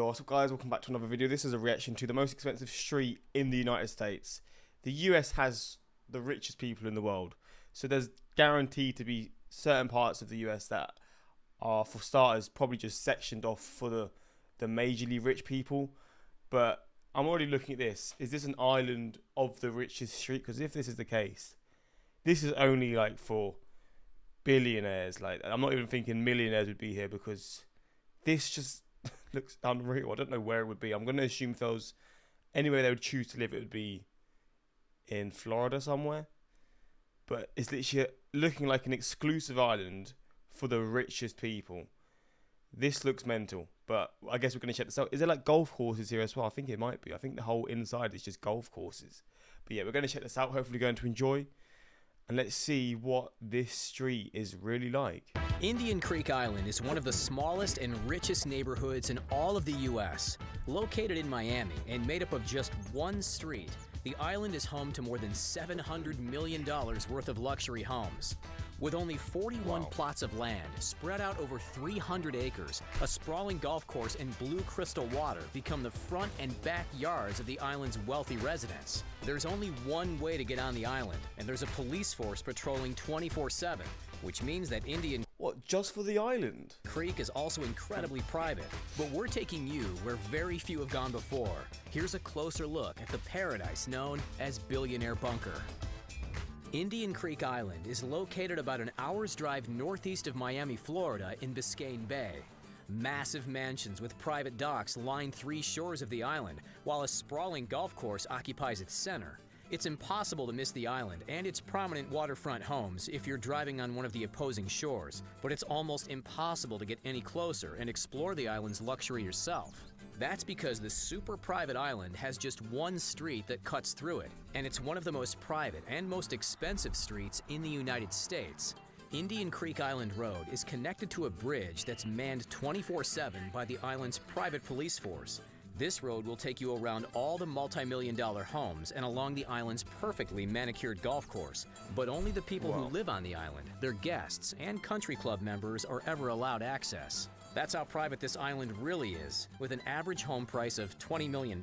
what's up guys, welcome back to another video. This is a reaction to the most expensive street in the United States. The US has the richest people in the world, so there's guaranteed to be certain parts of the US that are, for starters, probably just sectioned off for the majorly rich people. But I'm already looking at this. Is this an island of the richest street? Because if this is the case, this is only like for billionaires. Like, I'm not even thinking millionaires would be here, because this just looks unreal. I don't know where it would be. I'm going to assume if there was anywhere they would choose to live, it would be in Florida somewhere. But it's literally looking like an exclusive island for the richest people. This looks mental, but I guess we're going to check this out. Is there like golf courses here as well? I think it might be. I think the whole inside is just golf courses. But yeah, we're going to check this out. Hopefully going to enjoy. And let's see what this street is really like. Indian Creek Island is one of the smallest and richest neighborhoods in all of the U.S. Located in Miami and made up of just one street, the island is home to more than $700 million worth of luxury homes. With only 41 plots of land spread out over 300 acres, a sprawling golf course and blue crystal water become the front and backyards of the island's wealthy residents. There's only one way to get on the island, and there's a police force patrolling 24/7, which means that Indian What, just for the island? Creek is also incredibly private, but we're taking you where very few have gone before. Here's a closer look at the paradise known as Billionaire Bunker. Indian Creek Island is located about an hour's drive northeast of Miami, Florida, in Biscayne Bay. Massive mansions with private docks line three shores of the island, while a sprawling golf course occupies its center. It's impossible to miss the island and its prominent waterfront homes if you're driving on one of the opposing shores, but it's almost impossible to get any closer and explore the island's luxury yourself. That's because the super private island has just one street that cuts through it, and it's one of the most private and most expensive streets in the United States. Indian Creek Island Road is connected to a bridge that's manned 24/7 by the island's private police force. This road will take you around all the multi-million-dollar homes and along the island's perfectly manicured golf course, but only the people who live on the island, their guests, and country club members are ever allowed access. That's how private this island really is. With an average home price of $20 million,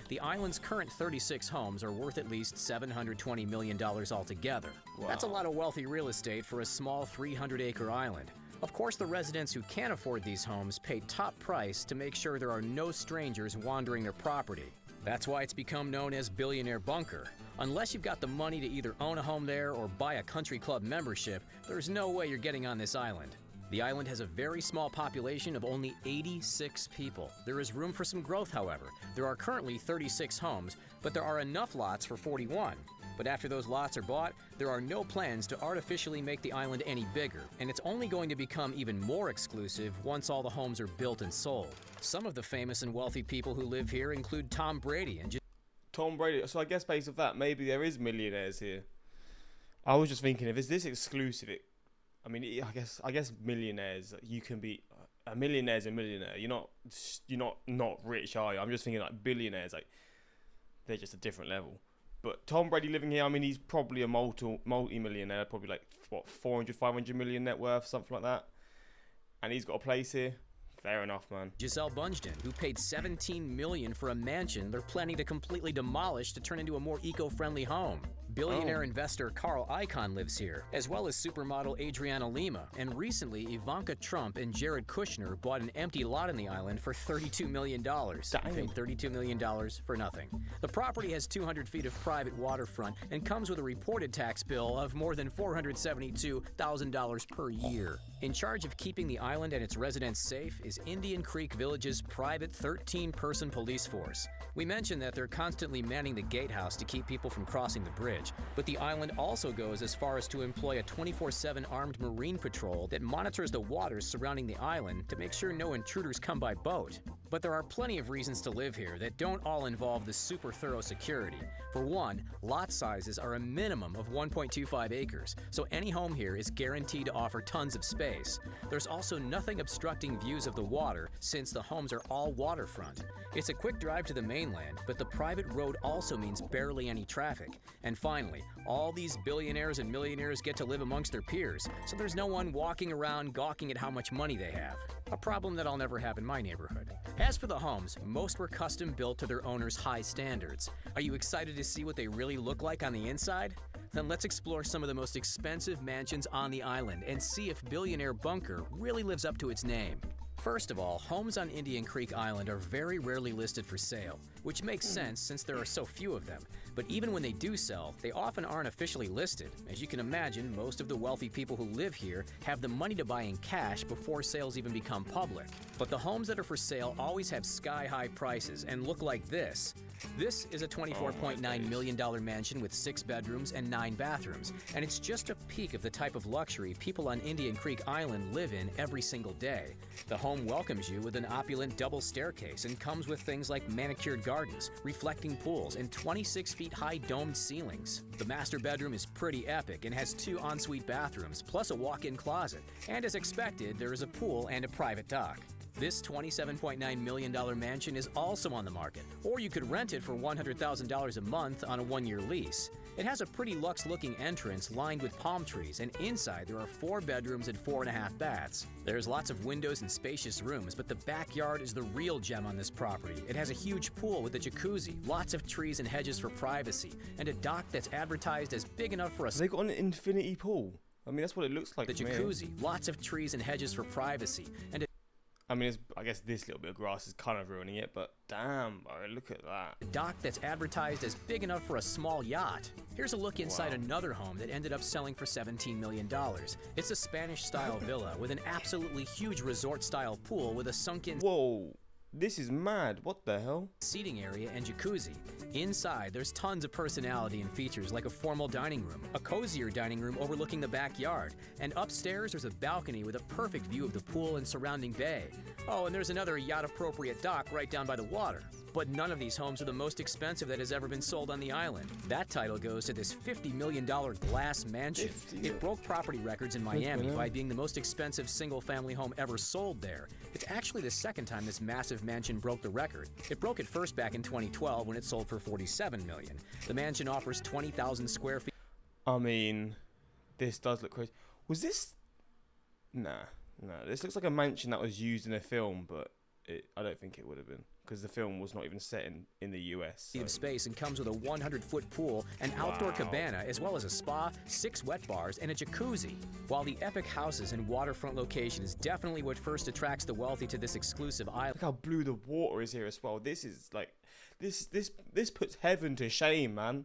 the island's current 36 homes are worth at least $720 million altogether. That's a lot of wealthy real estate for a small 300-acre island. Of course, the residents who can't afford these homes pay top price to make sure there are no strangers wandering their property. That's why it's become known as Billionaire Bunker. Unless you've got the money to either own a home there or buy a country club membership, there's no way you're getting on this island. The island has a very small population of only 86 people. There is room for some growth, however. There are currently 36 homes, but there are enough lots for 41. But after those lots are bought, there are no plans to artificially make the island any bigger, and it's only going to become even more exclusive once all the homes are built and sold. Some of the famous and wealthy people who live here include Tom Brady and Tom Brady. So I guess based off that, maybe there is millionaires here. I was just thinking, if it's this exclusive, I guess millionaires. You can be a millionaire's a millionaire. You're not rich, are you? I'm just thinking like billionaires. Like, they're just a different level. But Tom Brady living here, he's probably a multi-millionaire, probably like, what, 400, 500 million net worth, something like that. And he's got a place here. Fair enough, man. Gisele Bundchen, who paid $17 million for a mansion they're planning to completely demolish to turn into a more eco-friendly home. Billionaire investor Carl Icahn lives here, as well as supermodel Adriana Lima. And recently, Ivanka Trump and Jared Kushner bought an empty lot on the island for $32 million. Paying $32 million for nothing. The property has 200 feet of private waterfront and comes with a reported tax bill of more than $472,000 per year. In charge of keeping the island and its residents safe is Indian Creek Village's private 13-person police force. We mentioned that they're constantly manning the gatehouse to keep people from crossing the bridge, but the island also goes as far as to employ a 24/7 armed marine patrol that monitors the waters surrounding the island to make sure no intruders come by boat. But there are plenty of reasons to live here that don't all involve the super thorough security. For one, lot sizes are a minimum of 1.25 acres, so any home here is guaranteed to offer tons of space. There's also nothing obstructing views of the water since the homes are all waterfront. It's a quick drive to the mainland, but the private road also means barely any traffic. And finally, all these billionaires and millionaires get to live amongst their peers, so there's no one walking around gawking at how much money they have. A problem that I'll never have in my neighborhood. As for the homes, most were custom built to their owners' high standards. Are you excited to see what they really look like on the inside? Then let's explore some of the most expensive mansions on the island and see if Billionaire Bunker really lives up to its name. First of all, homes on Indian Creek Island are very rarely listed for sale, which makes sense since there are so few of them. But even when they do sell, they often aren't officially listed. As you can imagine, most of the wealthy people who live here have the money to buy in cash before sales even become public. But the homes that are for sale always have sky-high prices and look like this. This is a $24.9 million mansion with 6 bedrooms and 9 bathrooms, and it's just a peek of the type of luxury people on Indian Creek Island live in every single day. The home welcomes you with an opulent double staircase and comes with things like manicured gardens, reflecting pools, and 26-feet-high domed ceilings. The master bedroom is pretty epic and has 2 ensuite bathrooms, plus a walk-in closet, and as expected, there is a pool and a private dock. This $27.9 million mansion is also on the market, or you could rent it for $100,000 a month on a 1-year lease. It has a pretty luxe-looking entrance lined with palm trees, and inside there are 4 bedrooms and 4.5 baths. There's lots of windows and spacious rooms, but the backyard is the real gem on this property. It has a huge pool with a jacuzzi, lots of trees and hedges for privacy, and a dock that's advertised as big enough for a... They got an infinity pool. I mean, that's what it looks like. The jacuzzi, lots of trees and hedges for privacy, and I mean, I guess this little bit of grass is kind of ruining it, but damn, bro, look at that. a dock that's advertised as big enough for a small yacht. Here's a look inside another home that ended up selling for $17 million. It's a Spanish-style villa with an absolutely huge resort-style pool with a sunken... Whoa, this is mad. What the hell? Seating area and jacuzzi. Inside, there's tons of personality and features like a formal dining room, a cozier dining room overlooking the backyard, and upstairs there's a balcony with a perfect view of the pool and surrounding bay. Oh, and there's another yacht-appropriate dock right down by the water. But none of these homes are the most expensive that has ever been sold on the island. That title goes to this $50 million glass mansion. It broke property records in Miami by being the most expensive single-family home ever sold there. It's actually the second time this massive mansion broke the record. It broke it first back in 2012 when it sold for $47 million. The mansion offers 20,000 square feet. I mean, this does look crazy. Was this... Nah, this looks like a mansion that was used in a film, but I don't think it would have been, because the film was not even set in the US. Of space and comes with a 100-foot pool, an outdoor cabana, as well as a spa, 6 wet bars, and a jacuzzi. While the epic houses and waterfront location is definitely what first attracts the wealthy to this exclusive island. Look how blue the water is here as well. This is like, this puts heaven to shame, man.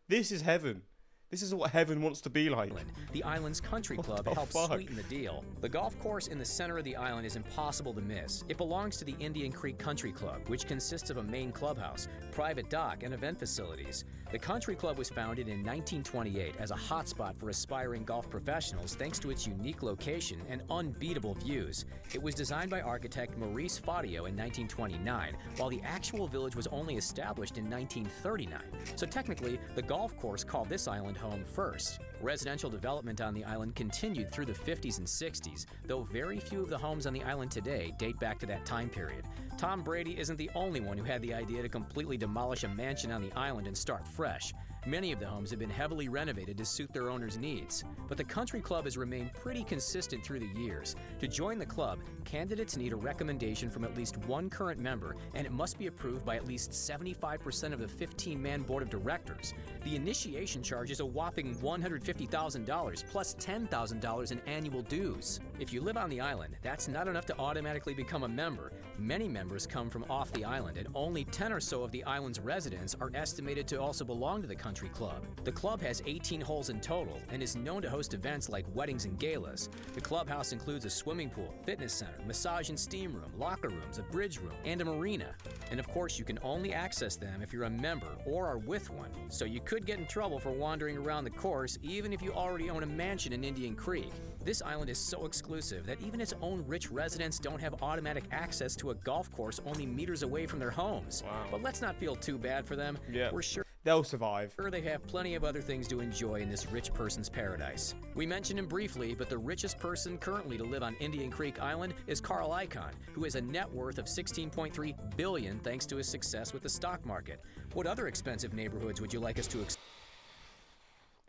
This is heaven. This is what heaven wants to be like. The island's country club helps sweeten the deal. The golf course in the center of the island is impossible to miss. It belongs to the Indian Creek Country Club, which consists of a main clubhouse, private dock, and event facilities. The country club was founded in 1928 as a hotspot for aspiring golf professionals thanks to its unique location and unbeatable views. It was designed by architect Maurice Fadio in 1929, while the actual village was only established in 1939. So technically, the golf course called this island home first. Residential development on the island continued through the 50s and 60s, though very few of the homes on the island today date back to that time period. Tom Brady isn't the only one who had the idea to completely demolish a mansion on the island and start fresh. Many of the homes have been heavily renovated to suit their owners' needs, but the country club has remained pretty consistent through the years. To join the club, candidates need a recommendation from at least one current member, and it must be approved by at least 75% of the 15-man board of directors. The initiation charge is a whopping $150,000 plus $10,000 in annual dues. If you live on the island, that's not enough to automatically become a member. Many members come from off the island, and only 10 or so of the island's residents are estimated to also belong to the country club. The club has 18 holes in total and is known to host events like weddings and galas. The clubhouse includes a swimming pool, fitness center, massage and steam room, locker rooms, a bridge room, and a marina. And of course, you can only access them if you're a member or are with one. So you could get in trouble for wandering around the course even if you already own a mansion in Indian Creek. This island is so exclusive that even its own rich residents don't have automatic access to a golf course only meters away from their homes. Wow. But let's not feel too bad for them. Yeah. We're sure They'll survive. they have plenty of other things to enjoy in this rich person's paradise. We mentioned him briefly, but the richest person currently to live on Indian Creek Island is Carl Icahn, who has a net worth of $16.3 billion thanks to his success with the stock market. What other expensive neighborhoods would you like us to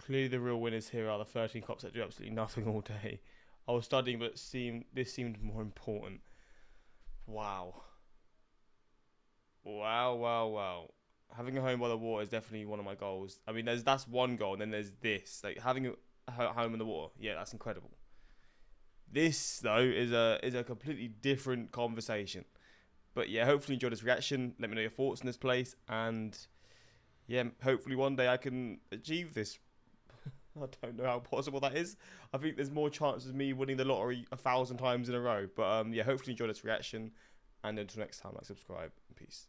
Clearly the real winners here are the 13 cops that do absolutely nothing all day. I was studying, but this seemed more important. Wow. Wow, wow, wow. Having a home by the water is definitely one of my goals. I mean, that's one goal, and then there's this. Like having a home in the water. Yeah, that's incredible. This though is a completely different conversation. But yeah, hopefully you enjoyed this reaction. Let me know your thoughts on this place, and yeah, hopefully one day I can achieve this. I don't know how possible that is. I think there's more chances of me winning the lottery 1,000 times in a row. But yeah, hopefully you enjoyed this reaction, and until next time, like, subscribe. Peace.